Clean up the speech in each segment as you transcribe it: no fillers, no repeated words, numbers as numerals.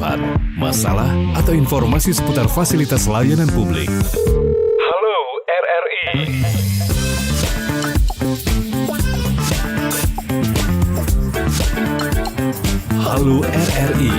keluhan, masalah, atau informasi seputar fasilitas layanan publik. Halo RRI. Halo RRI.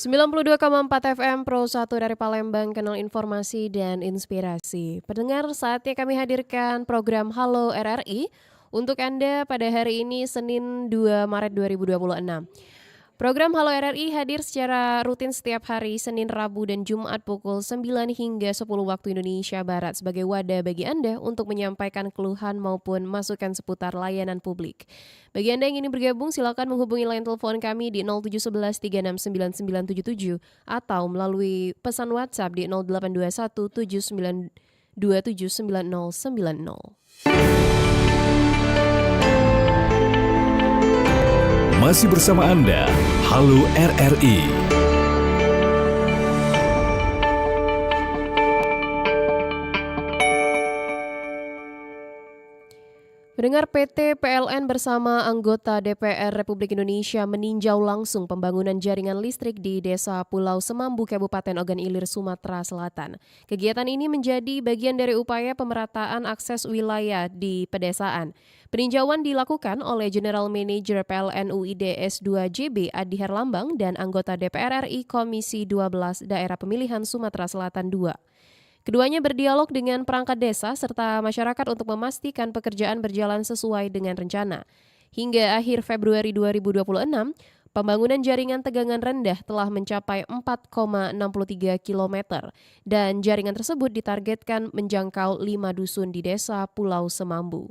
92,4 FM Pro 1 dari Palembang, kanal informasi dan inspirasi. Pendengar, saatnya kami hadirkan program Halo RRI untuk Anda pada hari ini Senin 2 Maret 2026. Program Halo RRI hadir secara rutin setiap hari Senin, Rabu, dan Jumat pukul 9 hingga 10 waktu Indonesia Barat sebagai wadah bagi Anda untuk menyampaikan keluhan maupun masukan seputar layanan publik. Bagi Anda yang ingin bergabung, silakan menghubungi line telepon kami di 0711 369977 atau melalui pesan WhatsApp di 0821 79279090. Masih bersama Anda, Halo RRI. Pendengar, PT PLN bersama anggota DPR Republik Indonesia meninjau langsung pembangunan jaringan listrik di Desa Pulau Semambu, Kabupaten Ogan Ilir, Sumatera Selatan. Kegiatan ini menjadi bagian dari upaya pemerataan akses wilayah di pedesaan. Peninjauan dilakukan oleh General Manager PLN UID S2JB Adi Herlambang dan anggota DPR RI Komisi 12 Daerah Pemilihan Sumatera Selatan II. Keduanya berdialog dengan perangkat desa serta masyarakat untuk memastikan pekerjaan berjalan sesuai dengan rencana. Hingga akhir Februari 2026, pembangunan jaringan tegangan rendah telah mencapai 4,63 km dan jaringan tersebut ditargetkan menjangkau 5 dusun di Desa Pulau Semambu.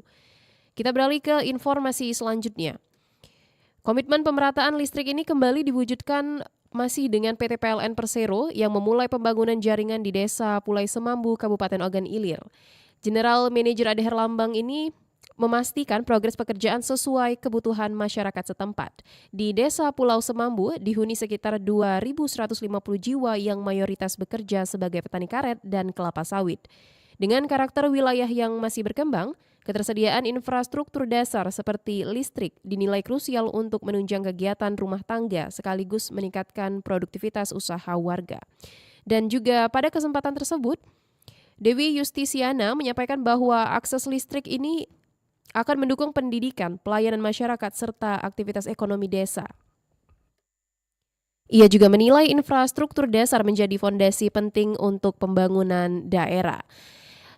Kita beralih ke informasi selanjutnya. Komitmen pemerataan listrik ini kembali diwujudkan masih dengan PT PLN Persero yang memulai pembangunan jaringan di Desa Pulau Semambu, Kabupaten Ogan Ilir. General Manager Adi Herlambang ini memastikan progres pekerjaan sesuai kebutuhan masyarakat setempat. Di Desa Pulau Semambu dihuni sekitar 2.150 jiwa yang mayoritas bekerja sebagai petani karet dan kelapa sawit. Dengan karakter wilayah yang masih berkembang, ketersediaan infrastruktur dasar seperti listrik dinilai krusial untuk menunjang kegiatan rumah tangga sekaligus meningkatkan produktivitas usaha warga. Dan juga pada kesempatan tersebut, Dewi Justisiana menyampaikan bahwa akses listrik ini akan mendukung pendidikan, pelayanan masyarakat, serta aktivitas ekonomi desa. Ia juga menilai infrastruktur dasar menjadi fondasi penting untuk pembangunan daerah.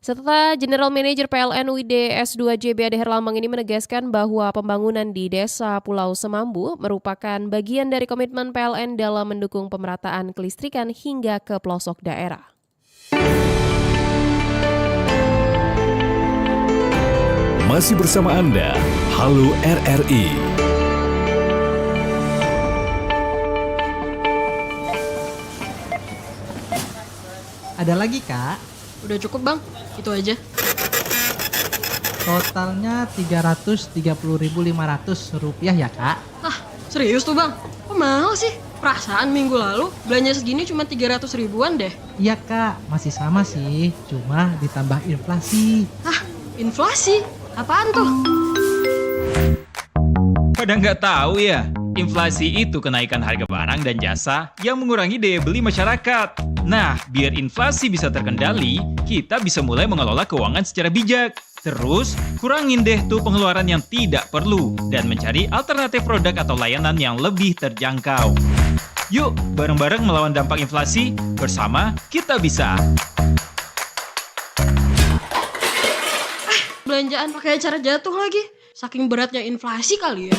Serta General Manager PLN UID S2JB Adi Herlambang ini menegaskan bahwa pembangunan di Desa Pulau Semambu merupakan bagian dari komitmen PLN dalam mendukung pemerataan kelistrikan hingga ke pelosok daerah. Masih bersama Anda, Halo RRI. Ada lagi, Kak? Udah cukup bang, itu aja. Totalnya Rp330.500 ya, Kak? Ah, serius tuh bang? Kok mahal sih? Perasaan minggu lalu belanja segini cuma 300 ribuan deh. Iya, Kak, masih sama sih, cuma ditambah inflasi. Ah, inflasi? Apaan tuh? Pada nggak tahu ya, inflasi itu kenaikan harga barang dan jasa yang mengurangi daya beli masyarakat. Nah, biar inflasi bisa terkendali, kita bisa mulai mengelola keuangan secara bijak. Terus, kurangin deh tuh pengeluaran yang tidak perlu dan mencari alternatif produk atau layanan yang lebih terjangkau. Yuk, bareng-bareng melawan dampak inflasi, bersama kita bisa. Belanjaan pakai cara jatuh lagi. Saking beratnya inflasi kali ya.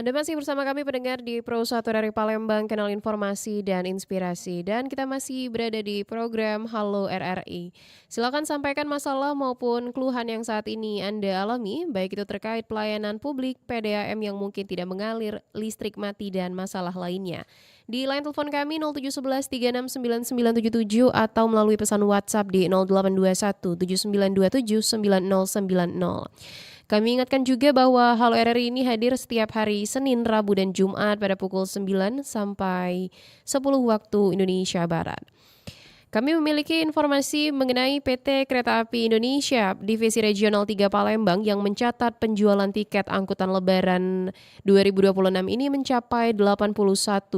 Anda masih bersama kami pendengar di Pro 1 dari Palembang, kanal informasi dan inspirasi. Dan kita masih berada di program Halo RRI. Silakan sampaikan masalah maupun keluhan yang saat ini Anda alami, baik itu terkait pelayanan publik, PDAM yang mungkin tidak mengalir, listrik mati, dan masalah lainnya. Di line telepon kami 0711 369977 atau melalui pesan WhatsApp di 0821 7927 9090. Kami ingatkan juga bahwa Halo RRI ini hadir setiap hari Senin, Rabu, dan Jumat pada pukul 9 sampai 10 waktu Indonesia Barat. Kami memiliki informasi mengenai PT Kereta Api Indonesia Divisi Regional 3 Palembang yang mencatat penjualan tiket angkutan Lebaran 2026 ini mencapai 134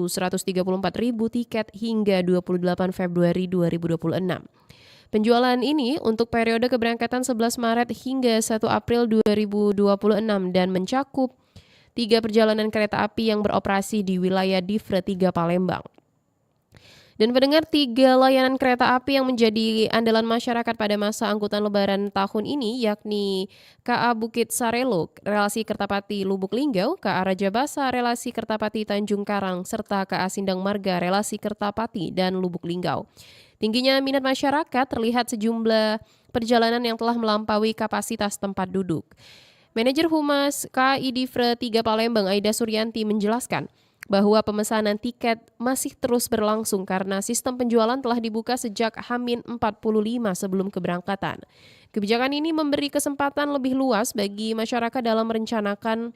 ribu tiket hingga 28 Februari 2026. Penjualan ini untuk periode keberangkatan 11 Maret hingga 1 April 2026 dan mencakup 3 perjalanan kereta api yang beroperasi di wilayah Divre 3 Palembang. Dan pendengar, 3 layanan kereta api yang menjadi andalan masyarakat pada masa angkutan Lebaran tahun ini yakni KA Bukit Sarelo, relasi Kertapati Lubuk Linggau, KA Raja Basa, relasi Kertapati Tanjung Karang, serta KA Sindang Marga, relasi Kertapati dan Lubuk Linggau. Tingginya minat masyarakat terlihat sejumlah perjalanan yang telah melampaui kapasitas tempat duduk. Manajer Humas KAI Divre 3 Palembang Aida Suryanti menjelaskan bahwa pemesanan tiket masih terus berlangsung karena sistem penjualan telah dibuka sejak H-45 sebelum keberangkatan. Kebijakan ini memberi kesempatan lebih luas bagi masyarakat dalam merencanakan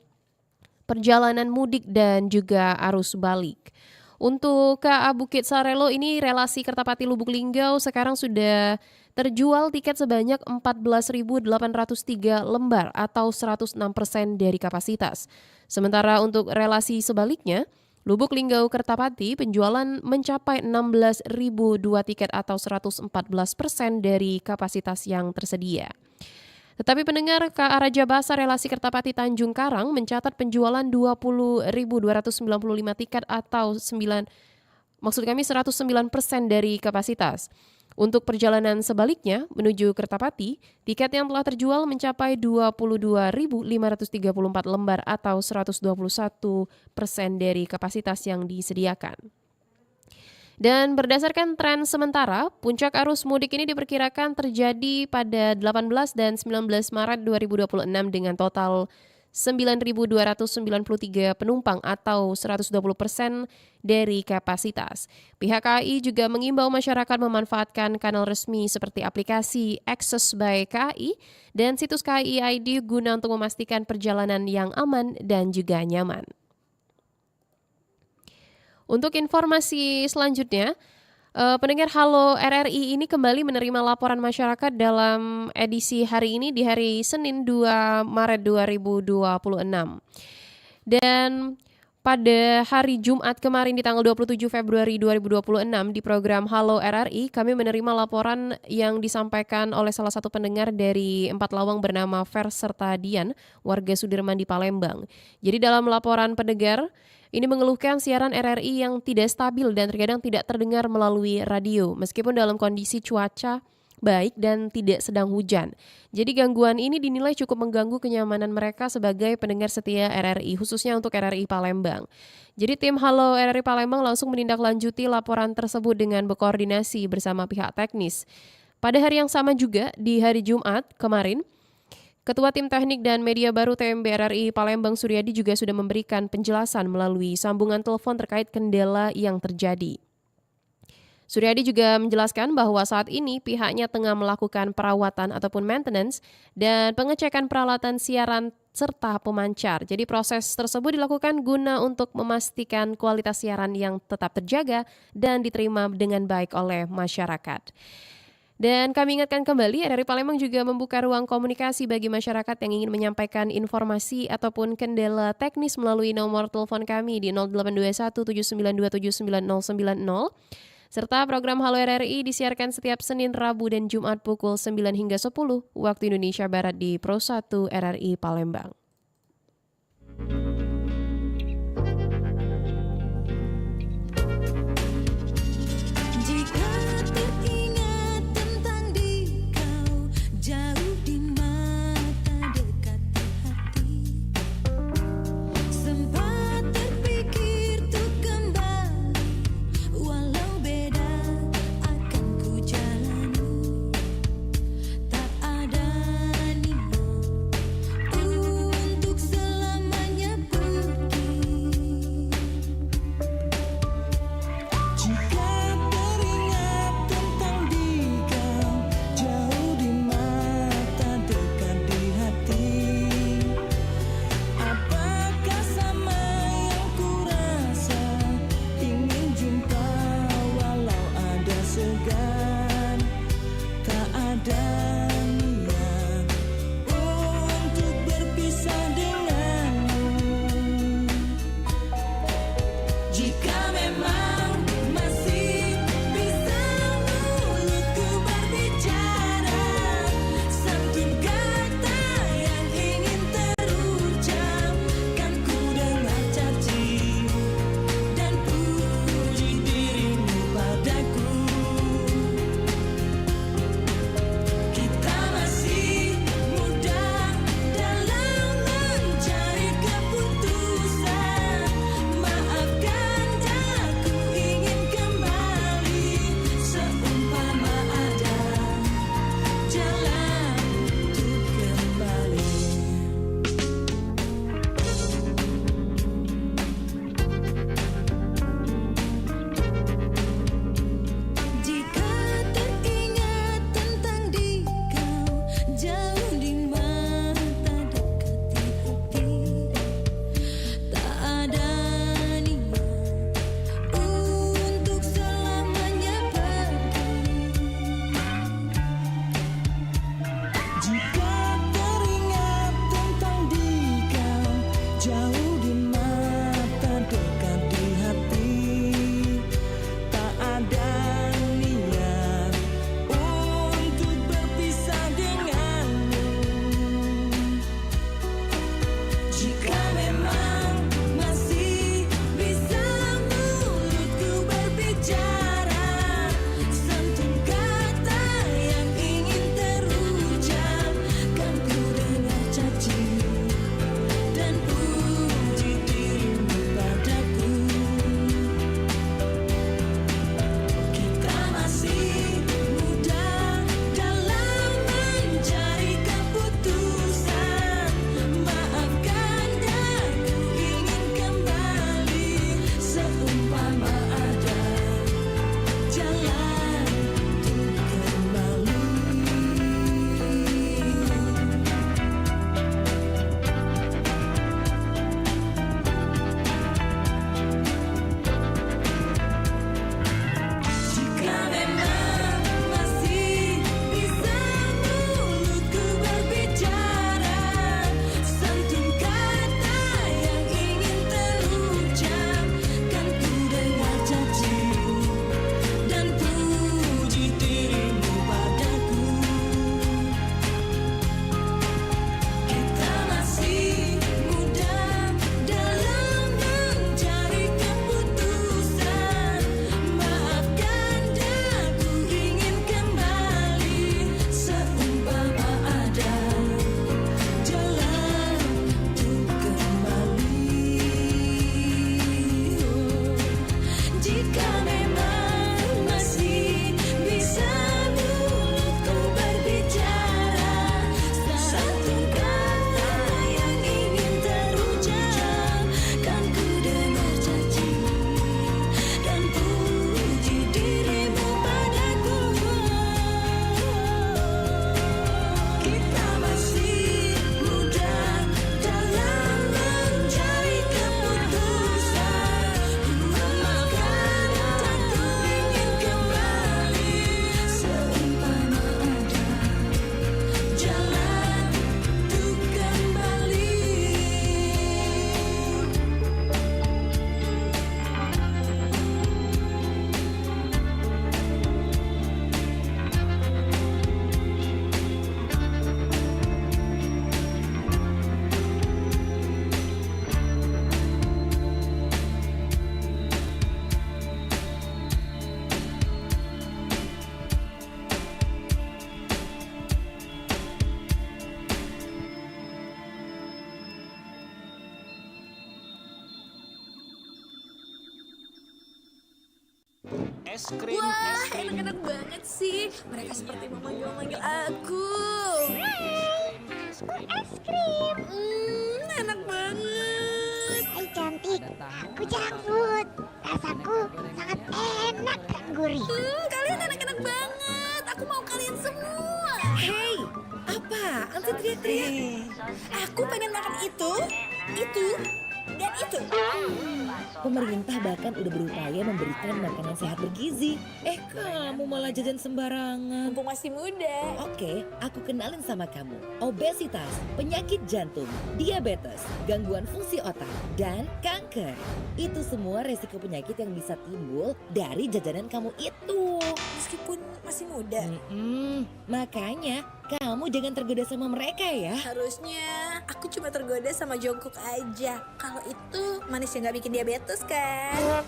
perjalanan mudik dan juga arus balik. Untuk KA Bukit Sarelo ini relasi Kertapati Lubuk Linggau sekarang sudah terjual tiket sebanyak 14.803 lembar atau 106% dari kapasitas. Sementara untuk relasi sebaliknya, Lubuk Linggau Kertapati penjualan mencapai 16.002 tiket atau 114% dari kapasitas yang tersedia. Tetapi pendengar, KA Raja Basa relasi Kertapati Tanjung Karang mencatat penjualan 20.295 tiket atau 109% dari kapasitas. Untuk perjalanan sebaliknya menuju Kertapati, tiket yang telah terjual mencapai 22.534 lembar atau 121% dari kapasitas yang disediakan. Dan berdasarkan tren sementara, puncak arus mudik ini diperkirakan terjadi pada 18 dan 19 Maret 2026 dengan total 9.293 penumpang atau 120% dari kapasitas. Pihak KAI juga mengimbau masyarakat memanfaatkan kanal resmi seperti aplikasi Access by KAI dan situs KAI ID guna untuk memastikan perjalanan yang aman dan juga nyaman. Untuk informasi selanjutnya, pendengar Halo RRI ini kembali menerima laporan masyarakat dalam edisi hari ini di hari Senin 2 Maret 2026. Dan pada hari Jumat kemarin di tanggal 27 Februari 2026 di program Halo RRI kami menerima laporan yang disampaikan oleh salah satu pendengar dari Empat Lawang bernama Fer serta Dian, warga Sudirman di Palembang. Jadi dalam laporan pendengar ini mengeluhkan siaran RRI yang tidak stabil dan terkadang tidak terdengar melalui radio meskipun dalam kondisi cuaca baik dan tidak sedang hujan. Jadi gangguan ini dinilai cukup mengganggu kenyamanan mereka sebagai pendengar setia RRI, khususnya untuk RRI Palembang. Jadi tim Halo RRI Palembang langsung menindaklanjuti laporan tersebut dengan berkoordinasi bersama pihak teknis. Pada hari yang sama juga, di hari Jumat kemarin, Ketua Tim Teknik dan Media Baru TMB RRI Palembang Suryadi juga sudah memberikan penjelasan melalui sambungan telepon terkait kendala yang terjadi. Suryadi juga menjelaskan bahwa saat ini pihaknya tengah melakukan perawatan ataupun maintenance dan pengecekan peralatan siaran serta pemancar. Jadi proses tersebut dilakukan guna untuk memastikan kualitas siaran yang tetap terjaga dan diterima dengan baik oleh masyarakat. Dan kami ingatkan kembali, RRI Palembang juga membuka ruang komunikasi bagi masyarakat yang ingin menyampaikan informasi ataupun kendala teknis melalui nomor telepon kami di 0821 7927 9090. Serta program Halo RRI disiarkan setiap Senin, Rabu, dan Jumat pukul 9 hingga 10 waktu Indonesia Barat di Pro 1 RRI Palembang. Sempat Wah, enak-enak banget sih. Mereka seperti memanggil-manggil aku. Es krim. Enak banget. Hai cantik, aku Janggut. Rasaku sangat enak dan gurih. Kalian enak-enak banget. Aku mau kalian semua. Hei, apaan sih teriak-teriak? Aku pengen makan itu, dan itu. Pemerintah bahkan udah berupaya memberikan makanan sehat bergizi. Kamu malah jajan sembarangan. Mumpung masih muda. Oke, aku kenalin sama kamu. Obesitas, penyakit jantung, diabetes, gangguan fungsi otak, dan kanker. Itu semua resiko penyakit yang bisa timbul dari jajanan kamu itu. Meskipun masih muda. Makanya, kamu jangan tergoda sama mereka ya. Harusnya aku cuma tergoda sama Jungkook aja. Kalau itu manis yang gak bikin diabetes kan?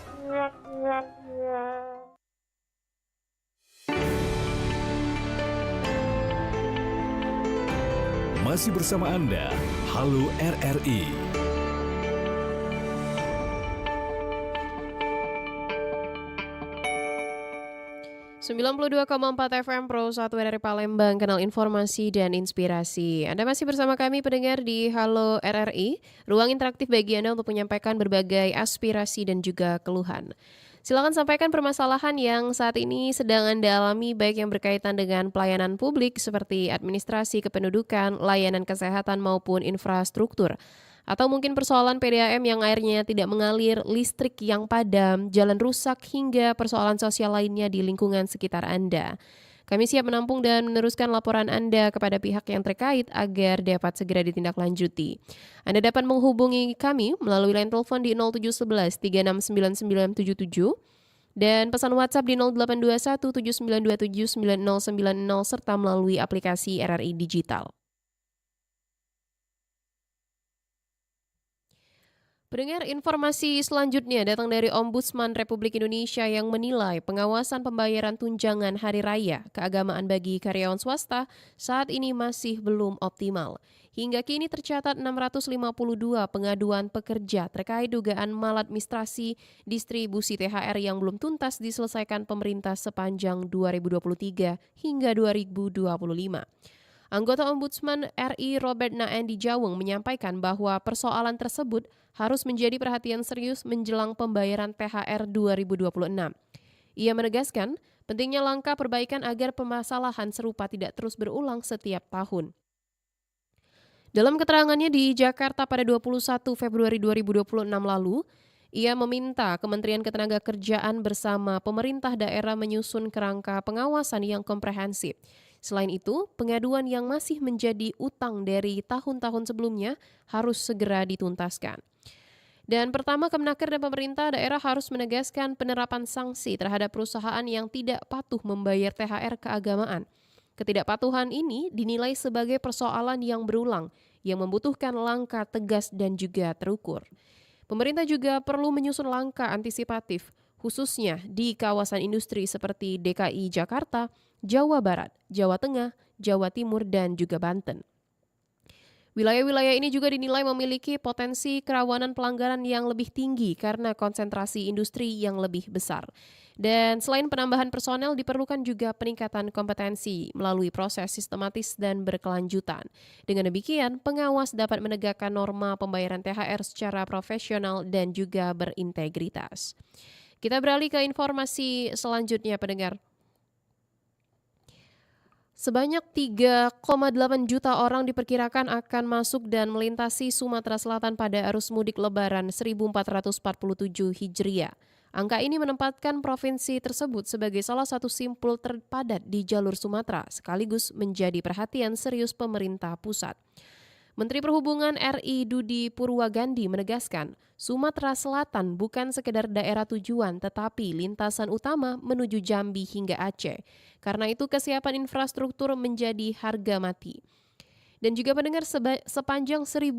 Masih bersama Anda, Halo RRI. ...92,4 FM Pro 1 dari Palembang, kanal informasi dan inspirasi. Anda masih bersama kami pendengar di Halo RRI, ruang interaktif bagi Anda untuk menyampaikan berbagai aspirasi dan juga keluhan. Silakan sampaikan permasalahan yang saat ini sedang Anda alami, baik yang berkaitan dengan pelayanan publik seperti administrasi kependudukan, layanan kesehatan maupun infrastruktur. Atau mungkin persoalan PDAM yang airnya tidak mengalir, listrik yang padam, jalan rusak, hingga persoalan sosial lainnya di lingkungan sekitar Anda. Kami siap menampung dan meneruskan laporan Anda kepada pihak yang terkait agar dapat segera ditindaklanjuti. Anda dapat menghubungi kami melalui line telepon di 0711 369977 dan pesan WhatsApp di 0821 7927 9090 serta melalui aplikasi RRI Digital. Pendengar, informasi selanjutnya datang dari Ombudsman Republik Indonesia yang menilai pengawasan pembayaran tunjangan hari raya keagamaan bagi karyawan swasta saat ini masih belum optimal. Hingga kini tercatat 652 pengaduan pekerja terkait dugaan maladministrasi distribusi THR yang belum tuntas diselesaikan pemerintah sepanjang 2023 hingga 2025. Anggota Ombudsman RI Robert Naen di Jaweng menyampaikan bahwa persoalan tersebut harus menjadi perhatian serius menjelang pembayaran THR 2026. Ia menegaskan pentingnya langkah perbaikan agar permasalahan serupa tidak terus berulang setiap tahun. Dalam keterangannya di Jakarta pada 21 Februari 2026 lalu, ia meminta Kementerian Ketenagakerjaan bersama pemerintah daerah menyusun kerangka pengawasan yang komprehensif. Selain itu, pengaduan yang masih menjadi utang dari tahun-tahun sebelumnya harus segera dituntaskan. Dan pertama, Kemenaker dan pemerintah daerah harus menegaskan penerapan sanksi terhadap perusahaan yang tidak patuh membayar THR keagamaan. Ketidakpatuhan ini dinilai sebagai persoalan yang berulang, yang membutuhkan langkah tegas dan juga terukur. Pemerintah juga perlu menyusun langkah antisipatif, khususnya di kawasan industri seperti DKI Jakarta, Jawa Barat, Jawa Tengah, Jawa Timur, dan juga Banten. Wilayah-wilayah ini juga dinilai memiliki potensi kerawanan pelanggaran yang lebih tinggi karena konsentrasi industri yang lebih besar. Dan selain penambahan personel, diperlukan juga peningkatan kompetensi melalui proses sistematis dan berkelanjutan. Dengan demikian, pengawas dapat menegakkan norma pembayaran THR secara profesional dan juga berintegritas. Kita beralih ke informasi selanjutnya, pendengar. Sebanyak 3,8 juta orang diperkirakan akan masuk dan melintasi Sumatera Selatan pada arus mudik Lebaran 1447 Hijriah. Angka ini menempatkan provinsi tersebut sebagai salah satu simpul terpadat di jalur Sumatera, sekaligus menjadi perhatian serius pemerintah pusat. Menteri Perhubungan RI Dudi Purwagandi menegaskan, Sumatera Selatan bukan sekedar daerah tujuan tetapi lintasan utama menuju Jambi hingga Aceh. Karena itu kesiapan infrastruktur menjadi harga mati. Dan juga pendengar, sepanjang 1.500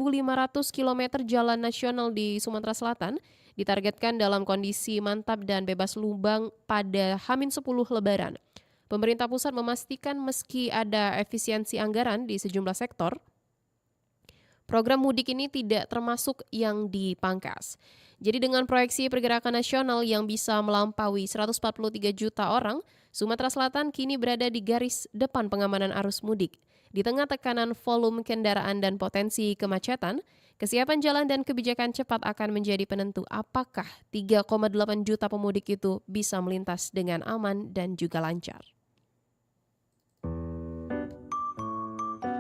km jalan nasional di Sumatera Selatan ditargetkan dalam kondisi mantap dan bebas lubang pada H-10 Lebaran. Pemerintah pusat memastikan meski ada efisiensi anggaran di sejumlah sektor, Program mudik ini tidak termasuk yang dipangkas. Jadi dengan proyeksi pergerakan nasional yang bisa melampaui 143 juta orang, Sumatera Selatan kini berada di garis depan pengamanan arus mudik. Di tengah tekanan volume kendaraan dan potensi kemacetan, kesiapan jalan dan kebijakan cepat akan menjadi penentu apakah 3,8 juta pemudik itu bisa melintas dengan aman dan juga lancar.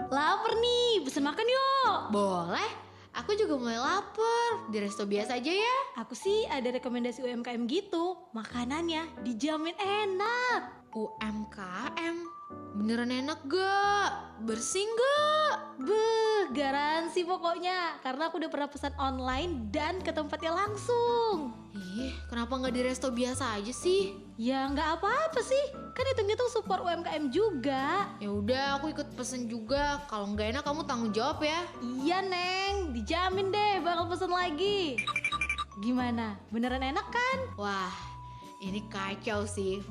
Lapar nih, pesen makan yuk. Boleh, aku juga mulai lapar. Di resto biasa aja ya. Aku sih ada rekomendasi UMKM gitu. Makanannya dijamin enak. UMKM? Beneran enak gak? Bersih gak? Garansi pokoknya. Karena aku udah pernah pesan online dan ke tempatnya langsung. Ih, kenapa gak di resto biasa aja sih? Ya gak apa-apa sih. Kan hitung-hitung support UMKM juga. Ya udah, aku ikut pesen juga. Kalau gak enak kamu tanggung jawab ya. Iya Neng, dijamin deh bakal pesen lagi. Gimana? Beneran enak kan? Wah, ini kacau sih.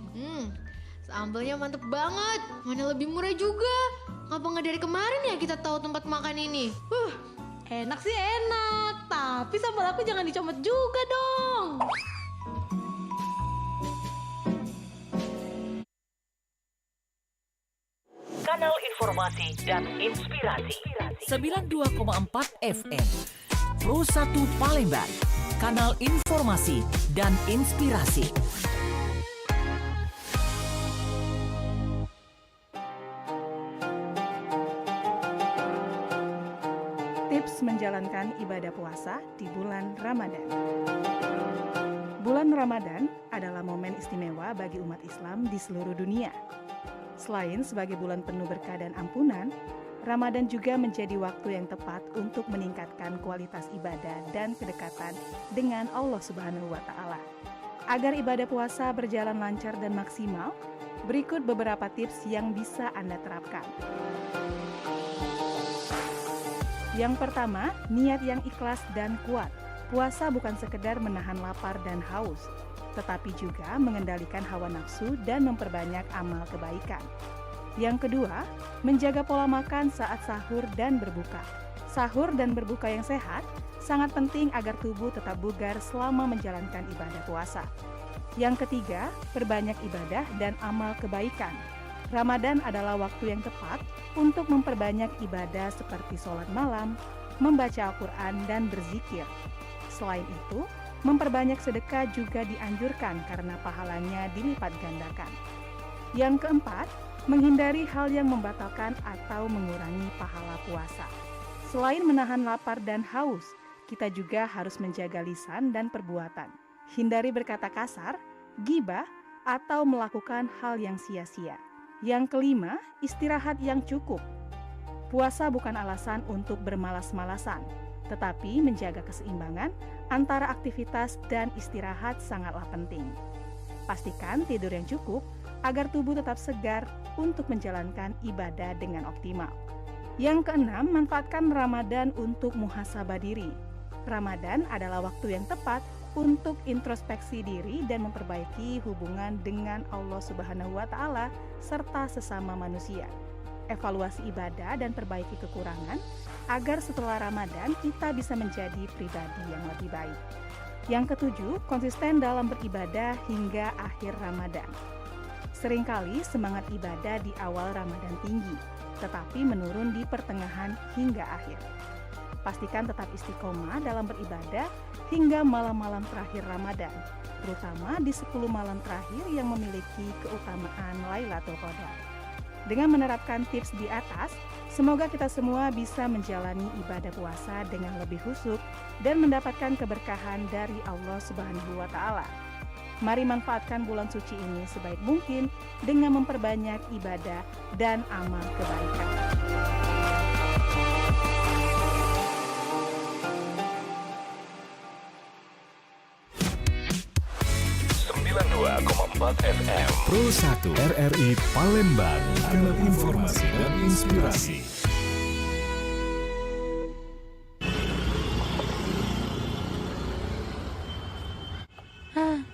Sambelnya mantep banget, mana lebih murah juga. Ngapa nggak dari kemarin ya kita tahu tempat makan ini? Enak sih enak, tapi sambal aku jangan dicomot juga dong. Kanal Informasi dan Inspirasi 92,4 FM Pro 1 Palembang. Kanal Informasi dan Inspirasi. Tips menjalankan ibadah puasa di bulan Ramadan. Bulan Ramadan adalah momen istimewa bagi umat Islam di seluruh dunia. Selain sebagai bulan penuh berkah dan ampunan, Ramadan juga menjadi waktu yang tepat untuk meningkatkan kualitas ibadah dan kedekatan dengan Allah Subhanahu wa Ta'ala. Agar ibadah puasa berjalan lancar dan maksimal, berikut beberapa tips yang bisa Anda terapkan. Yang pertama, niat yang ikhlas dan kuat. Puasa bukan sekedar menahan lapar dan haus, tetapi juga mengendalikan hawa nafsu dan memperbanyak amal kebaikan. Yang kedua, menjaga pola makan saat sahur dan berbuka. Sahur dan berbuka yang sehat sangat penting agar tubuh tetap bugar selama menjalankan ibadah puasa. Yang ketiga, perbanyak ibadah dan amal kebaikan. Ramadan adalah waktu yang tepat untuk memperbanyak ibadah seperti sholat malam, membaca Al-Quran, dan berzikir. Selain itu, memperbanyak sedekah juga dianjurkan karena pahalanya dilipat gandakan. Yang keempat, menghindari hal yang membatalkan atau mengurangi pahala puasa. Selain menahan lapar dan haus, kita juga harus menjaga lisan dan perbuatan. Hindari berkata kasar, ghibah, atau melakukan hal yang sia-sia. Yang kelima, istirahat yang cukup. Puasa bukan alasan untuk bermalas-malasan, tetapi menjaga keseimbangan antara aktivitas dan istirahat sangatlah penting. Pastikan tidur yang cukup agar tubuh tetap segar untuk menjalankan ibadah dengan optimal. Yang keenam, manfaatkan Ramadan untuk muhasabah diri. Ramadan adalah waktu yang tepat untuk introspeksi diri dan memperbaiki hubungan dengan Allah Subhanahu wa Ta'ala serta sesama manusia. Evaluasi ibadah dan perbaiki kekurangan agar setelah Ramadan kita bisa menjadi pribadi yang lebih baik. Yang ketujuh, konsisten dalam beribadah hingga akhir Ramadan. Seringkali semangat ibadah di awal Ramadan tinggi, tetapi menurun di pertengahan hingga akhir. Pastikan tetap istiqomah dalam beribadah hingga malam-malam terakhir Ramadan, terutama di 10 malam terakhir yang memiliki keutamaan Lailatul Qadar. Dengan menerapkan tips di atas, semoga kita semua bisa menjalani ibadah puasa dengan lebih khusyuk dan mendapatkan keberkahan dari Allah Subhanahu wa Ta'ala. Mari manfaatkan bulan suci ini sebaik mungkin dengan memperbanyak ibadah dan amal kebaikan. FM Pro 1 RRI Palembang, kanal informasi dan inspirasi.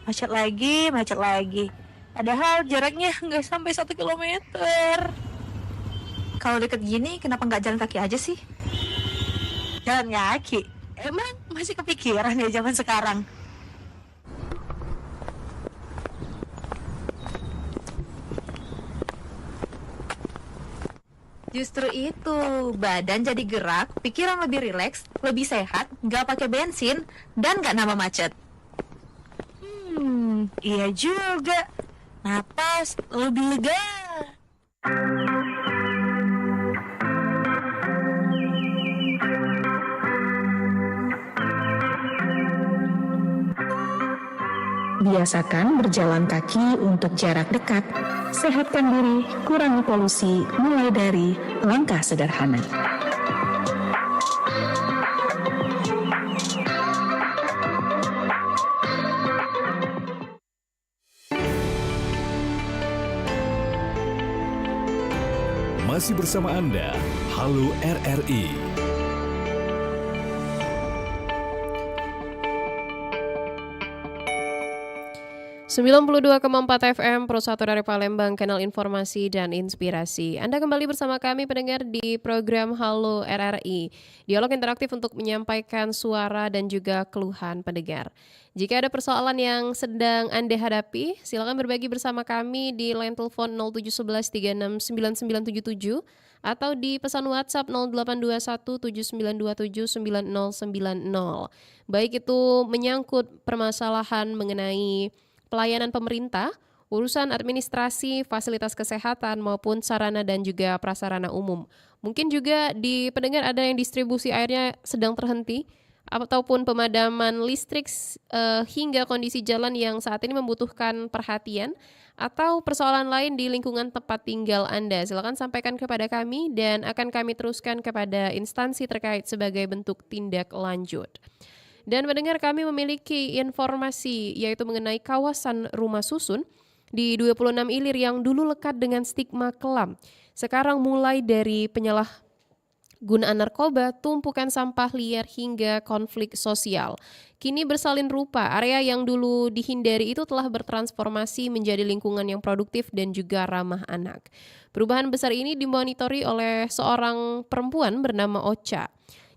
Macet lagi. Padahal jaraknya nggak sampai 1 kilometer. Kalau deket gini, kenapa nggak jalan kaki aja sih? Jalan kaki. Emang masih kepikiran ya zaman sekarang? Justru itu, badan jadi gerak, pikiran lebih rileks, lebih sehat, nggak pakai bensin, dan nggak nambah macet. Iya juga. Napas lebih lega. Biasakan berjalan kaki untuk jarak dekat. Sehatkan diri, kurangi polusi, mulai dari langkah sederhana. Masih bersama Anda, Halo RRI. FM Pro 1 dari Palembang, kanal informasi dan inspirasi. Anda kembali bersama kami pendengar di program Halo RRI, dialog interaktif untuk menyampaikan suara dan juga keluhan pendengar. Jika ada persoalan yang sedang Anda hadapi, silakan berbagi bersama kami di line telepon 0711369977 atau di pesan WhatsApp 082179279090. Baik itu menyangkut permasalahan mengenai pelayanan pemerintah, urusan administrasi, fasilitas kesehatan, maupun sarana dan juga prasarana umum. Mungkin juga di pendengar ada yang distribusi airnya sedang terhenti, ataupun pemadaman listrik hingga kondisi jalan yang saat ini membutuhkan perhatian, atau persoalan lain di lingkungan tempat tinggal Anda. Silakan sampaikan kepada kami dan akan kami teruskan kepada instansi terkait sebagai bentuk tindak lanjut. Dan mendengar kami memiliki informasi yaitu mengenai kawasan rumah susun di 26 Ilir yang dulu lekat dengan stigma kelam. Sekarang mulai dari penyalahgunaan narkoba, tumpukan sampah liar hingga konflik sosial. Kini bersalin rupa, area yang dulu dihindari itu telah bertransformasi menjadi lingkungan yang produktif dan juga ramah anak. Perubahan besar ini dimonitori oleh seorang perempuan bernama Ocha.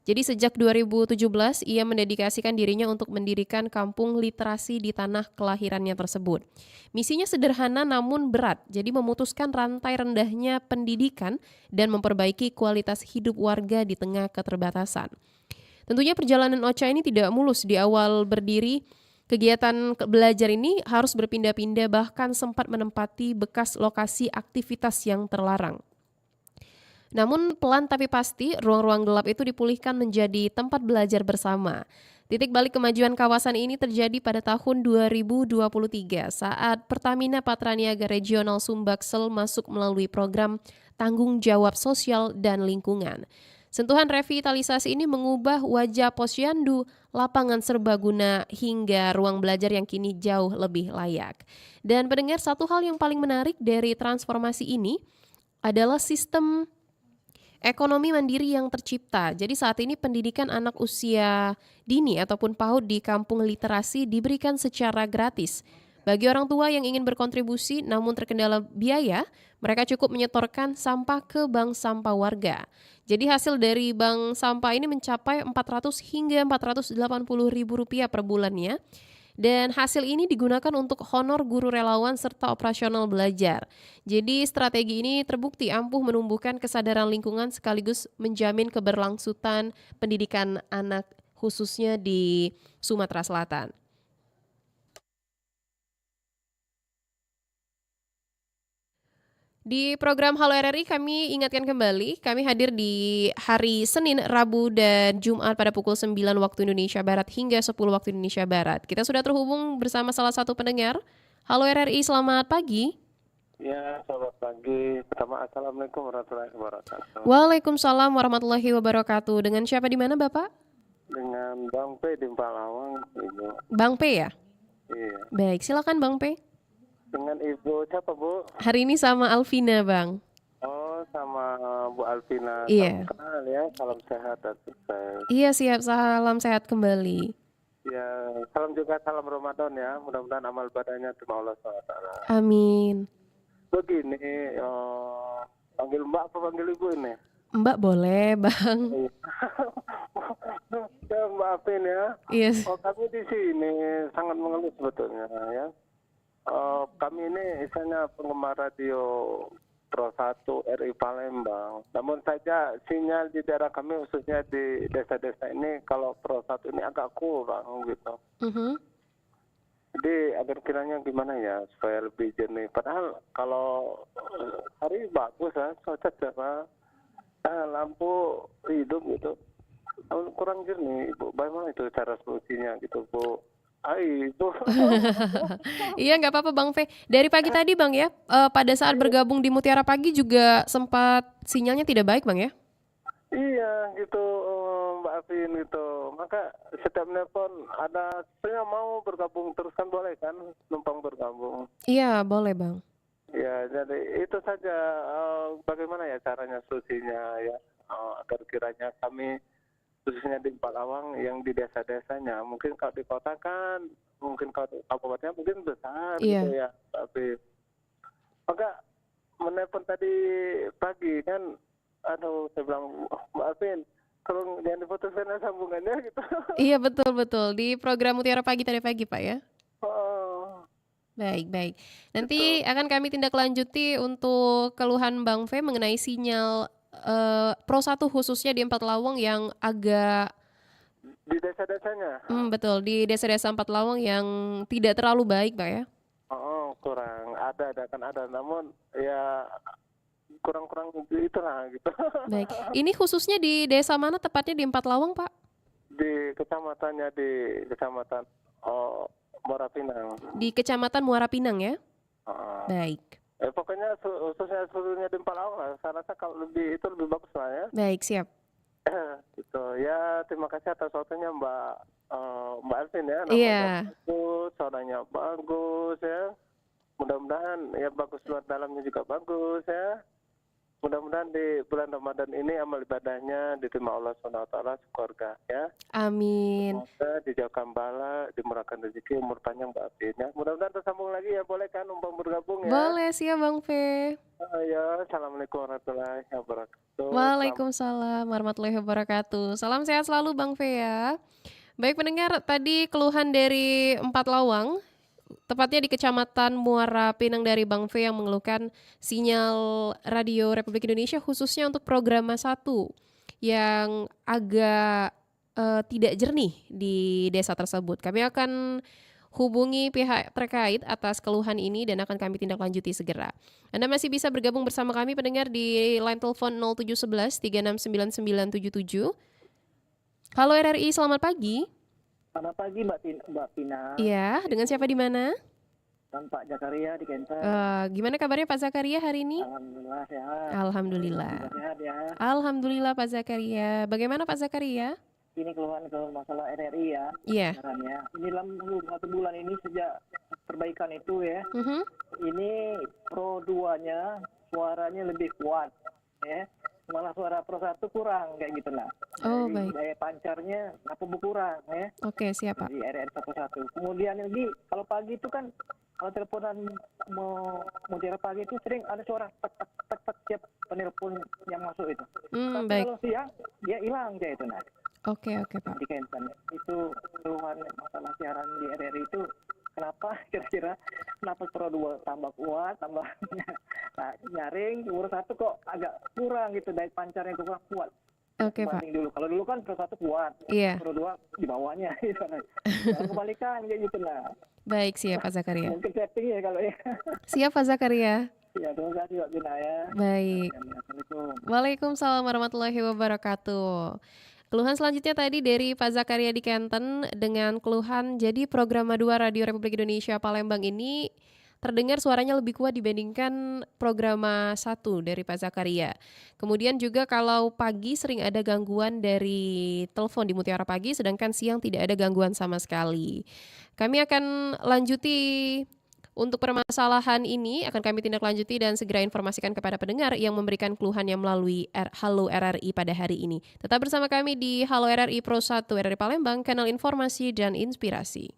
Jadi sejak 2017 ia mendedikasikan dirinya untuk mendirikan kampung literasi di tanah kelahirannya tersebut. Misinya sederhana namun berat, jadi memutuskan rantai rendahnya pendidikan dan memperbaiki kualitas hidup warga di tengah keterbatasan. Tentunya perjalanan Ocha ini tidak mulus. Di awal berdiri, kegiatan belajar ini harus berpindah-pindah bahkan sempat menempati bekas lokasi aktivitas yang terlarang. Namun pelan tapi pasti ruang-ruang gelap itu dipulihkan menjadi tempat belajar bersama. Titik balik kemajuan kawasan ini terjadi pada tahun 2023 saat Pertamina Patraniaga Regional Sumbaksel masuk melalui program Tanggung Jawab Sosial dan Lingkungan. Sentuhan revitalisasi ini mengubah wajah Posyandu, lapangan serbaguna hingga ruang belajar yang kini jauh lebih layak. Dan pendengar, satu hal yang paling menarik dari transformasi ini adalah sistem ekonomi mandiri yang tercipta. Jadi saat ini pendidikan anak usia dini ataupun PAUD di kampung literasi diberikan secara gratis. Bagi orang tua yang ingin berkontribusi namun terkendala biaya, mereka cukup menyetorkan sampah ke bank sampah warga. Jadi hasil dari bank sampah ini mencapai 400 hingga 480 ribu rupiah per bulannya. Dan hasil ini digunakan untuk honor guru relawan serta operasional belajar. Jadi strategi ini terbukti ampuh menumbuhkan kesadaran lingkungan sekaligus menjamin keberlangsungan pendidikan anak khususnya di Sumatera Selatan. Di program Halo RRI kami ingatkan kembali, kami hadir di hari Senin, Rabu, dan Jumat pada pukul 9 waktu Indonesia Barat hingga 10 waktu Indonesia Barat. Kita sudah terhubung bersama salah satu pendengar. Halo RRI, selamat pagi. Ya, selamat pagi. Pertama, Assalamualaikum warahmatullahi wabarakatuh. Waalaikumsalam warahmatullahi wabarakatuh. Dengan siapa di mana, Bapak? Dengan Bang P di Palawang, Ibu. Bang P ya? Iya. Baik, silakan Bang P. Dengan Ibu siapa, Bu? Hari ini sama Alvina, Bang. Oh, sama Bu Alvina. Iya. Kenal ya, salam sehat dan sukses. Iya, siap. Salam sehat kembali. Ya, salam juga salam Ramadan ya. Mudah-mudahan amal badanya terima Allah SWT. Amin. Begini, panggil Mbak apa panggil Ibu ini? Mbak boleh, Bang. Ya, maafin ya. Yes. Kami di sini sangat mengeluh sebetulnya ya. Kami ini misalnya penggemar radio Pro 1 RI Palembang. Namun saja sinyal di daerah kami khususnya di desa-desa ini kalau Pro 1 ini agak kurang gitu. Jadi agar kiranya gimana ya supaya lebih jernih. Padahal kalau hari bagus ya, cuaca cerah, lampu hidup gitu. Namun kurang jernih, Bu. Bagaimana itu cara solusinya gitu, Bu? Bu. Iya, nggak apa-apa Bang V. Dari pagi tadi Bang ya, pada saat bergabung di Mutiara Pagi juga sempat sinyalnya tidak baik Bang ya? Iya gitu, Mbak Afin gitu. Maka setiap nelpon ada saya mau bergabung terus kan boleh kan numpang bergabung. Iya, boleh Bang. Ya jadi itu saja bagaimana ya caranya solusinya ya agar kiranya kami khususnya di Palawang yang di desa-desanya mungkin kalau di kota kan mungkin kalau kabupatennya mungkin besar gitu ya tapi maka menelpon tadi pagi kan saya bilang Mbak Afin kalau jangan diputuskan sambungannya gitu. Iya betul di program Mutiara Pagi tadi pagi Pak ya. Baik. Nanti akan kami tindak lanjuti untuk keluhan Bang V mengenai sinyal Pro 1 khususnya di Empat Lawang yang agak di desa-desanya. Betul, di desa-desa Empat Lawang yang tidak terlalu baik, Pak ya. Kurang ada kan ada, namun ya kurang itulah gitu. Baik. Ini khususnya di desa mana tepatnya di Empat Lawang, Pak? Di kecamatan Muara Pinang. Di Kecamatan Muara Pinang ya? Baik. Pokoknya khususnya seluruhnya di Palawang lah. Saya rasa kalau lebih bagus lah ya. Baik, siap. Gitu ya, terima kasih atas waktunya Mbak Alvin ya. Iya. Bagus, suaranya bagus ya. Mudah-mudahan ya bagus luar dalamnya juga bagus ya. Mudah-mudahan di bulan Ramadan ini amal ibadahnya diterima Allah SWT sekeluarga ya. Amin. Semoga dijauhkan bala, dimurahkan rezeki, umur panjang Mbak Afin ya. Mudah-mudahan tersambung lagi ya, boleh kan umpam bergabung ya? Boleh, siap Bang V. Ya, Assalamualaikum warahmatullahi wabarakatuh. Waalaikumsalam warahmatullahi wabarakatuh. Salam sehat selalu Bang V ya. Baik pendengar, tadi keluhan dari Empat Lawang, tepatnya di Kecamatan Muara Pinang dari Bang V yang mengeluhkan sinyal Radio Republik Indonesia khususnya untuk program 1 yang agak tidak jernih di desa tersebut. Kami akan hubungi pihak terkait atas keluhan ini dan akan kami tindak lanjuti segera. Anda masih bisa bergabung bersama kami pendengar di line telepon 0711 369977. Halo RRI, selamat pagi. Selamat pagi Mbak Pina. Iya, dengan siapa di mana? Dan Pak Zakaria di Kenten. Gimana kabarnya Pak Zakaria hari ini? Alhamdulillah sehat. Alhamdulillah. Sehat ya. Alhamdulillah Pak Zakaria. Bagaimana Pak Zakaria? Ini keluhan ke masalah RRI ya. Iya. Caranya. Ini dalam 1 bulan ini sejak perbaikan itu ya. Ini Pro 2-nya suaranya lebih kuat ya. Malah suara Pro 1 kurang kayak gitu lah. Baik. Daya pancarnya berkurang ya. Oke, siap Pak. Di RRI 11. Kemudian lagi kalau pagi itu kan kalau teleponan mau Mutiara Pagi itu sering ada suara tek tiap penelpon yang masuk itu. Tapi Baik. kalau siang dia hilang kayak itu nah. Oke Pak. Di Kenten itu keluhan masalah siaran di RRI itu kenapa kira-kira Pro 2 tambah kuat, tambah nyaring, Pro 1 kok agak kurang gitu, daya pancarnya kurang kuat. Oke Pak. Dulu. Kalau dulu kan Pro 1 kuat, Iya. Pro 2 di bawahnya. Kebalikan kayak gitu lah. Baik, siap Pak Zakaria. Mungkin setting ya kalau ya. Siap Pak Zakaria. Ya, terima kasih Pak Bina ya. Baik. Assalamualaikum. Waalaikumsalam warahmatullahi wabarakatuh. Keluhan selanjutnya tadi dari Pak Zakaria di Kenten dengan keluhan jadi program 2 Radio Republik Indonesia Palembang ini terdengar suaranya lebih kuat dibandingkan program 1 dari Pak Zakaria. Kemudian juga kalau pagi sering ada gangguan dari telepon di Mutiara Pagi, sedangkan siang tidak ada gangguan sama sekali. Kami akan lanjuti untuk permasalahan ini, akan kami tindak lanjuti dan segera informasikan kepada pendengar yang memberikan keluhannya melalui Halo RRI pada hari ini. Tetap bersama kami di Halo RRI Pro 1 RRI Palembang, kanal informasi dan inspirasi.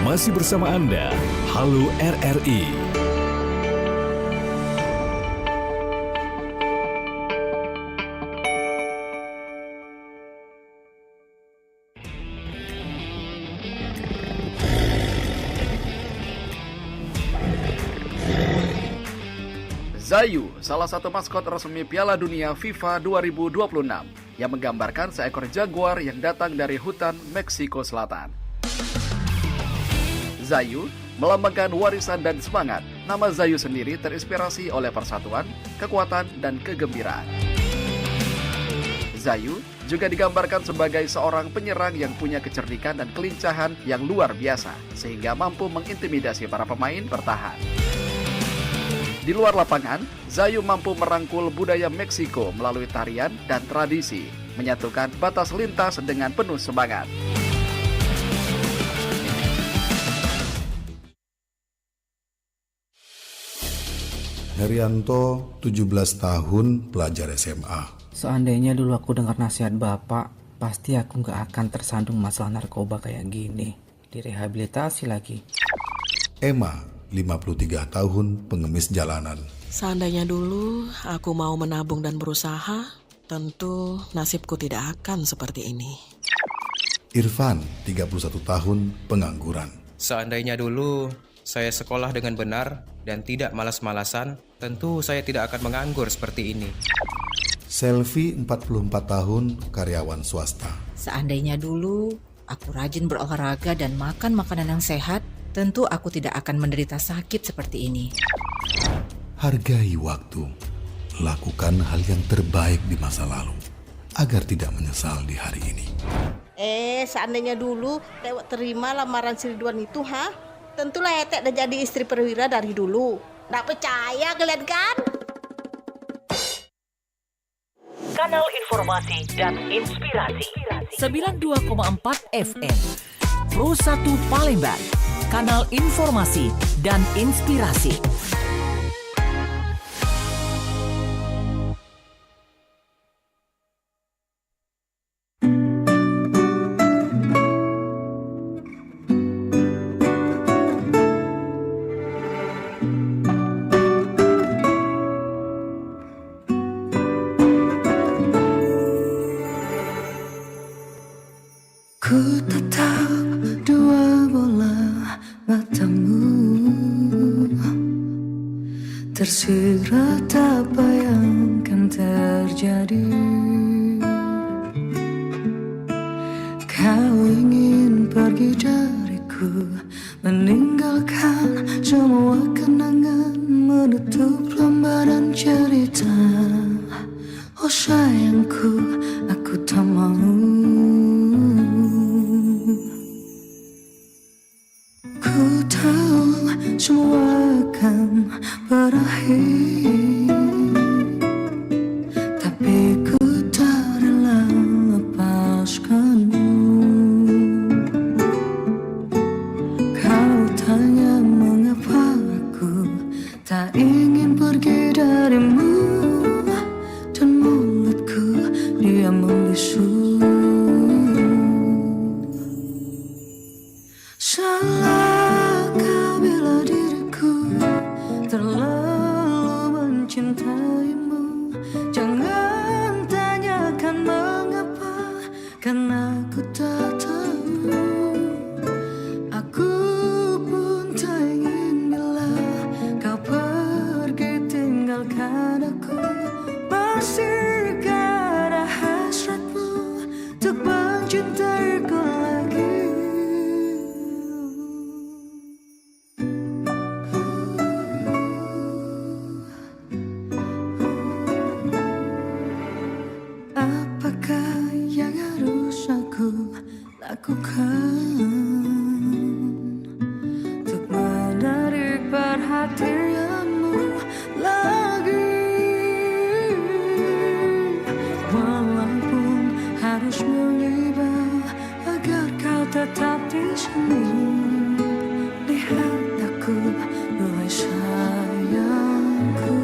Masih bersama Anda, Halo RRI. Zayu, salah satu maskot resmi Piala Dunia FIFA 2026 yang menggambarkan seekor jaguar yang datang dari hutan Meksiko Selatan. Zayu melambangkan warisan dan semangat. Nama Zayu sendiri terinspirasi oleh persatuan, kekuatan, dan kegembiraan. Zayu juga digambarkan sebagai seorang penyerang yang punya kecerdikan dan kelincahan yang luar biasa, sehingga mampu mengintimidasi para pemain bertahan. Di luar lapangan, Zayu mampu merangkul budaya Meksiko melalui tarian dan tradisi, menyatukan batas lintas dengan penuh semangat. Herianto, 17 tahun, pelajar SMA. Seandainya dulu aku dengar nasihat bapak, pasti aku gak akan tersandung masalah narkoba kayak gini. Direhabilitasi lagi. Emma, 53 tahun, pengemis jalanan. Seandainya dulu aku mau menabung dan berusaha, tentu nasibku tidak akan seperti ini. Irfan, 31 tahun, pengangguran. Seandainya dulu saya sekolah dengan benar dan tidak malas-malasan, tentu saya tidak akan menganggur seperti ini. Selvi, 44 tahun, karyawan swasta. Seandainya dulu aku rajin berolahraga dan makan makanan yang sehat, tentu aku tidak akan menderita sakit seperti ini. Hargai waktu. Lakukan hal yang terbaik di masa lalu, agar tidak menyesal di hari ini. Seandainya dulu Tewek terima lamaran si Ridwan itu, tentulah Etek udah jadi istri perwira dari dulu. Nggak percaya kalian kan? Kanal Informasi dan Inspirasi 92,4 FM Pro 1 Palembang. Kanal Informasi dan Inspirasi. Ku tatap dua bola matamu, tersirat apa yang akan terjadi. Kau ingin pergi dariku, meninggalkan semua kenangan, menutup lembaran cerita. Oh sayangku, aku tak mau. Ku tahu semua akan berakhir, tapi ku tak rela lepaskanmu. Kau tanya mengapa aku tak ingin pergi darimu, dan mulutku dia membisu. Salahkah bila diriku terlalu mencintaimu? Jangan tanyakan mengapa, karena aku tak tahu. Aku pun tak ingin bila kau pergi tinggalkan aku. Masihkah ada hasratmu untuk mencintaiku lagi? Apakah yang harus aku lakukan untuk menarik perhatianmu lagi? Walaupun harus mengibah agar kau tetap di sini. Lihat aku, duhai sayangku.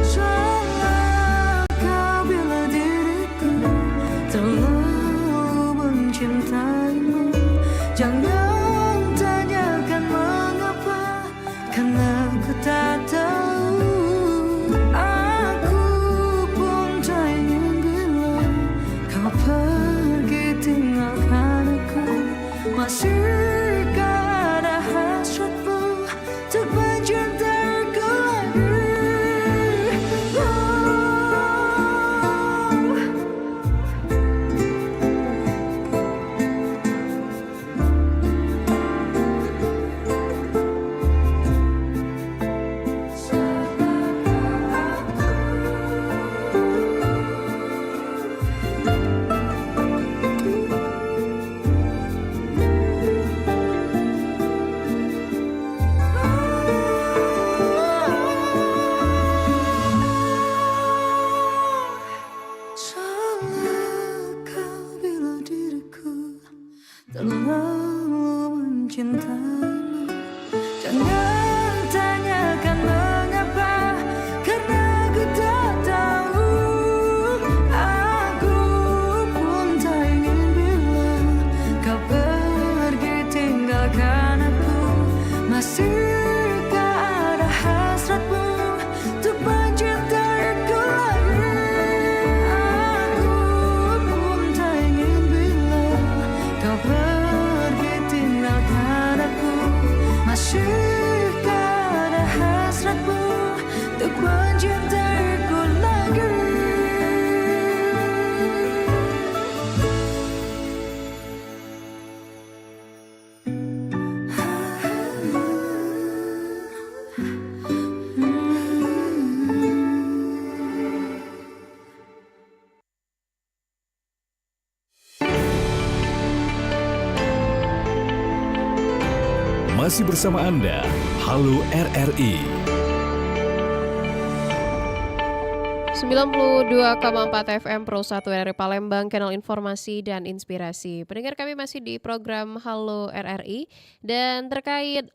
Salahkah bila diriku terlalu mencintaimu? Jangan tanyakan mengapa, karena aku tak tahu. Aku pun tak ingin bila kau pergi tinggalkan terlalu mencintaimu. Jangan tanyakan mengapa, karena aku tak tahu. Aku pun tak ingin bila kau pergi tinggalkan aku. Masihkah ada hasratmu untuk mencintaiku lagi? Aku pun tak ingin bila kau pergi tinggalkan aku. Masihkah ada hasratmu untuk mencintaiku lagi? Masih bersama Anda, Halo RRI. 92,4 FM Pro 1 RRI Palembang, kanal informasi dan inspirasi. Pendengar kami masih di program Halo RRI, dan terkait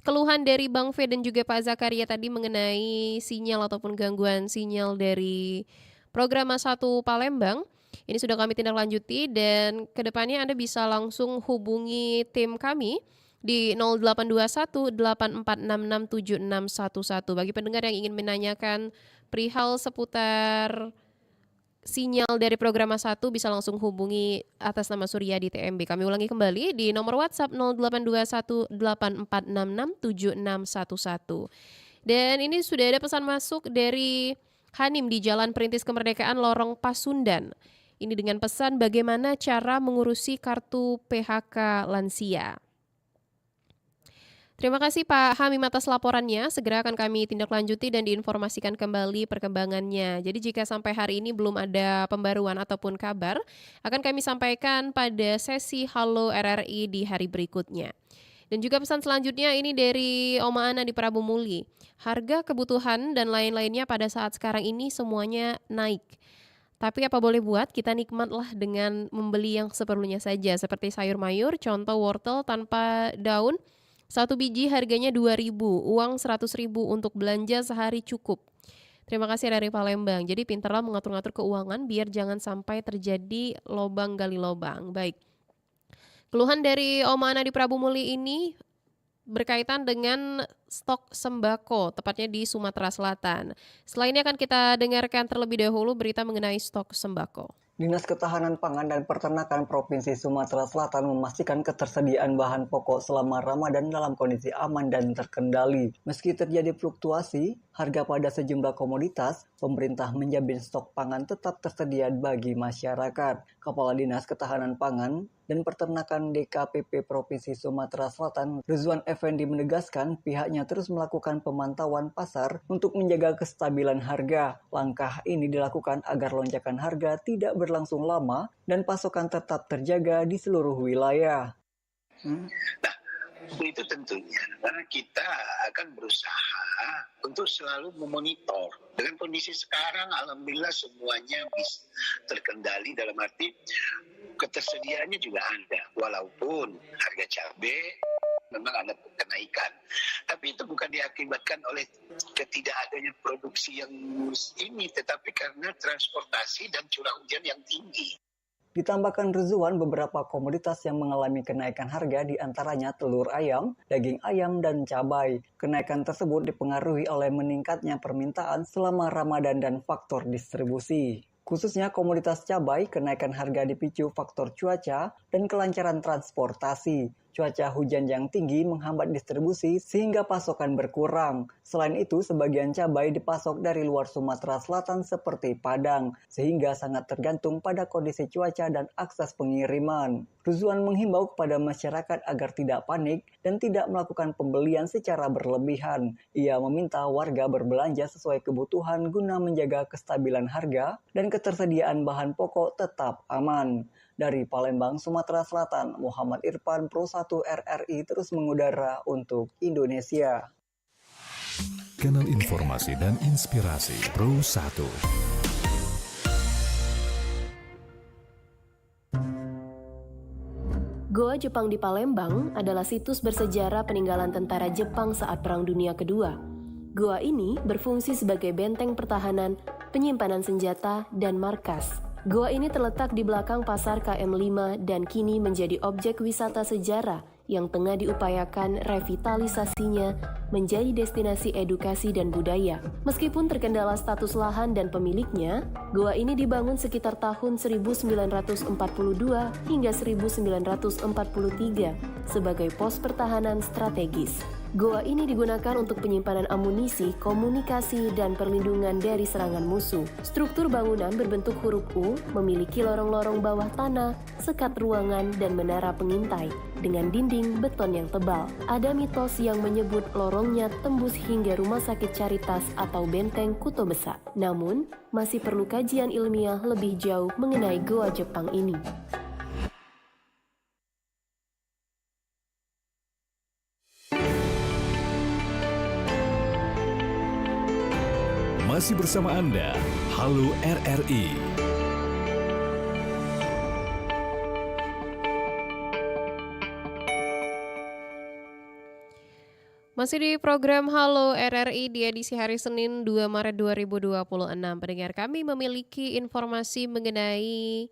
keluhan dari Bang V dan juga Pak Zakaria tadi mengenai sinyal ataupun gangguan sinyal dari program 1 Palembang. Ini sudah kami tindak lanjuti, dan kedepannya Anda bisa langsung hubungi tim kami di 0821 8466 7611. Bagi pendengar yang ingin menanyakan perihal seputar sinyal dari program 1, bisa langsung hubungi atas nama Surya di TMB. Kami ulangi kembali di nomor WhatsApp 0821 8466 7611. Dan ini sudah ada pesan masuk dari Hanim di Jalan Perintis Kemerdekaan, Lorong Pasundan. Ini dengan pesan bagaimana cara mengurusi kartu PHK lansia. Terima kasih Pak Hamim atas laporannya. Segera akan kami tindak lanjuti dan diinformasikan kembali perkembangannya. Jadi jika sampai hari ini belum ada pembaruan ataupun kabar, akan kami sampaikan pada sesi Halo RRI di hari berikutnya. Dan juga pesan selanjutnya ini dari Oma Ana di Prabu Muli. Harga kebutuhan dan lain-lainnya pada saat sekarang ini semuanya naik. Tapi apa boleh buat, kita nikmatlah dengan membeli yang seperlunya saja. Seperti sayur mayur, contoh wortel tanpa daun, 1 biji harganya 2.000, uang 100.000 untuk belanja sehari cukup. Terima kasih dari Palembang. Jadi pintarlah mengatur-ngatur keuangan biar jangan sampai terjadi lobang gali lobang. Baik. Keluhan dari Oma Ana di Prabu Muli ini berkaitan dengan stok sembako, tepatnya di Sumatera Selatan. Setelah ini akan kita dengarkan terlebih dahulu berita mengenai stok sembako. Dinas Ketahanan Pangan dan Peternakan Provinsi Sumatera Selatan memastikan ketersediaan bahan pokok selama Ramadan dalam kondisi aman dan terkendali. Meski terjadi fluktuasi harga pada sejumlah komoditas, pemerintah menjamin stok pangan tetap tersedia bagi masyarakat. Kepala Dinas Ketahanan Pangan dan Peternakan DKPP Provinsi Sumatera Selatan, Rizwan Effendi menegaskan pihaknya terus melakukan pemantauan pasar untuk menjaga kestabilan harga. Langkah ini dilakukan agar lonjakan harga tidak berlangsung lama dan pasokan tetap terjaga di seluruh wilayah. Nah, itu tentunya karena kita akan berusaha untuk selalu memonitor. Dengan kondisi sekarang, alhamdulillah semuanya bisa terkendali, dalam arti ketersediaannya juga ada. Walaupun harga cabai memang ada kenaikan. Tapi itu bukan diakibatkan oleh ketidakadanya produksi yang ini, tetapi karena transportasi dan curah hujan yang tinggi. Ditambahkan Rizwan, beberapa komoditas yang mengalami kenaikan harga diantaranya telur ayam, daging ayam, dan cabai. Kenaikan tersebut dipengaruhi oleh meningkatnya permintaan selama Ramadan dan faktor distribusi. Khususnya komoditas cabai, kenaikan harga dipicu faktor cuaca dan kelancaran transportasi. Cuaca hujan yang tinggi menghambat distribusi sehingga pasokan berkurang. Selain itu, sebagian cabai dipasok dari luar Sumatera Selatan seperti Padang, sehingga sangat tergantung pada kondisi cuaca dan akses pengiriman. Rizwan menghimbau kepada masyarakat agar tidak panik dan tidak melakukan pembelian secara berlebihan. Ia meminta warga berbelanja sesuai kebutuhan guna menjaga kestabilan harga dan ketersediaan bahan pokok tetap aman. Dari Palembang, Sumatera Selatan, Muhammad Irfan, Pro 1 RRI terus mengudara untuk Indonesia. Kanal Informasi dan Inspirasi Pro 1. Goa Jepang di Palembang adalah situs bersejarah peninggalan tentara Jepang saat Perang Dunia Kedua. Goa ini berfungsi sebagai benteng pertahanan, penyimpanan senjata, dan markas. Goa ini terletak di belakang pasar KM5 dan kini menjadi objek wisata sejarah yang tengah diupayakan revitalisasinya menjadi destinasi edukasi dan budaya. Meskipun terkendala status lahan dan pemiliknya, goa ini dibangun sekitar tahun 1942 hingga 1943 sebagai pos pertahanan strategis. Goa ini digunakan untuk penyimpanan amunisi, komunikasi, dan perlindungan dari serangan musuh. Struktur bangunan berbentuk huruf U, memiliki lorong-lorong bawah tanah, sekat ruangan, dan menara pengintai dengan dinding beton yang tebal. Ada mitos yang menyebut lorongnya tembus hingga Rumah Sakit Caritas atau Benteng Kuto Besak. Namun, masih perlu kajian ilmiah lebih jauh mengenai goa Jepang ini. Masih bersama Anda, Halo RRI. Masih di program Halo RRI di edisi hari Senin 2 Maret 2026. Pendengar kami memiliki informasi mengenai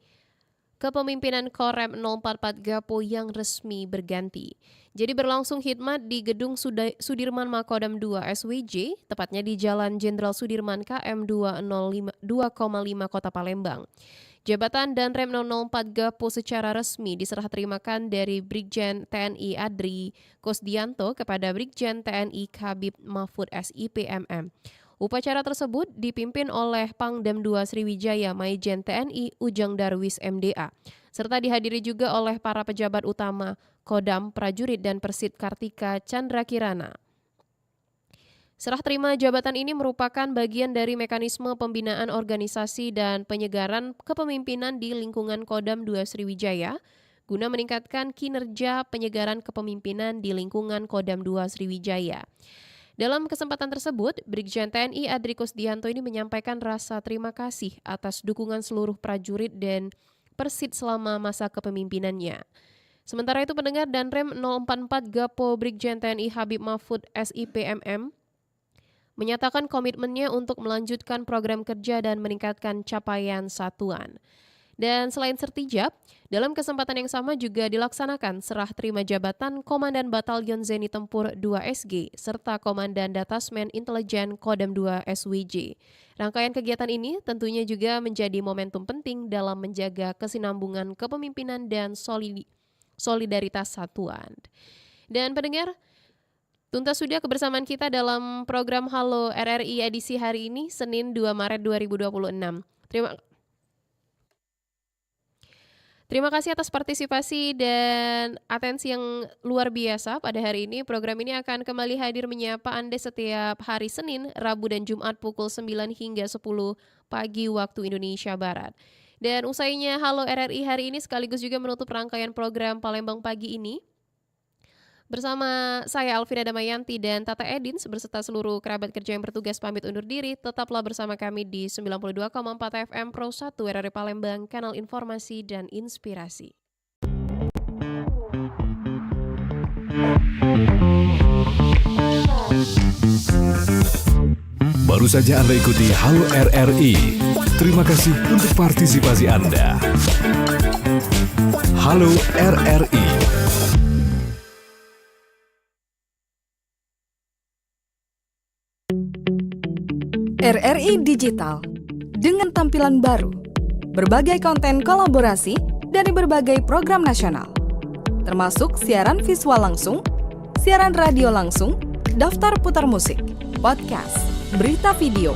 kepemimpinan Korem 044 Gapo yang resmi berganti. Jadi berlangsung khidmat di Gedung Sudirman Makodam 2 SWJ, tepatnya di Jalan Jenderal Sudirman KM 205 2,5 Kota Palembang. Jabatan dan Rem 004 Gapo secara resmi diserah terimakan dari Brigjen TNI Adri Kosdianto kepada Brigjen TNI Kabib Mahfud SIPMM. Upacara tersebut dipimpin oleh Pangdam 2 Sriwijaya Maijen TNI Ujang Darwis MDA, serta dihadiri juga oleh para pejabat utama, Kodam, prajurit, dan Persit Kartika Chandra Kirana. Serah terima jabatan ini merupakan bagian dari mekanisme pembinaan organisasi dan penyegaran kepemimpinan di lingkungan Kodam 2 Sriwijaya, guna meningkatkan kinerja penyegaran kepemimpinan di lingkungan Kodam 2 Sriwijaya. Dalam kesempatan tersebut, Brigjen TNI Adri Kosdianto ini menyampaikan rasa terima kasih atas dukungan seluruh prajurit dan Persit selama masa kepemimpinannya. Sementara itu, pendengar dan Rem 044 Gapo Brigjen TNI Habib Mahfud SIPMM menyatakan komitmennya untuk melanjutkan program kerja dan meningkatkan capaian satuan. Dan selain sertijab, dalam kesempatan yang sama juga dilaksanakan serah terima jabatan Komandan Batalion Zeni Tempur 2SG serta Komandan Datasmen Intelijen Kodam 2 SWJ. Rangkaian kegiatan ini tentunya juga menjadi momentum penting dalam menjaga kesinambungan kepemimpinan dan solidaritas satuan. Dan pendengar, tuntas sudah kebersamaan kita dalam program Halo RRI edisi hari ini, Senin 2 Maret 2026. Terima kasih atas partisipasi dan atensi yang luar biasa pada hari ini. Program ini akan kembali hadir menyapa Anda setiap hari Senin, Rabu, dan Jumat pukul 9 hingga 10 pagi waktu Indonesia Barat. Dan usainya Halo RRI hari ini sekaligus juga menutup rangkaian program Palembang Pagi ini. Bersama saya Alvira Damayanti dan Tata Edin beserta seluruh kerabat kerja yang bertugas pamit undur diri. Tetaplah bersama kami di 92,4 FM Pro 1 RRI Palembang, kanal informasi dan inspirasi. Baru saja Anda ikuti Halo RRI. Terima kasih untuk partisipasi Anda. Halo RRI. RRI Digital dengan tampilan baru, berbagai konten kolaborasi dari berbagai program nasional, termasuk siaran visual langsung, siaran radio langsung, daftar putar musik, podcast, berita video,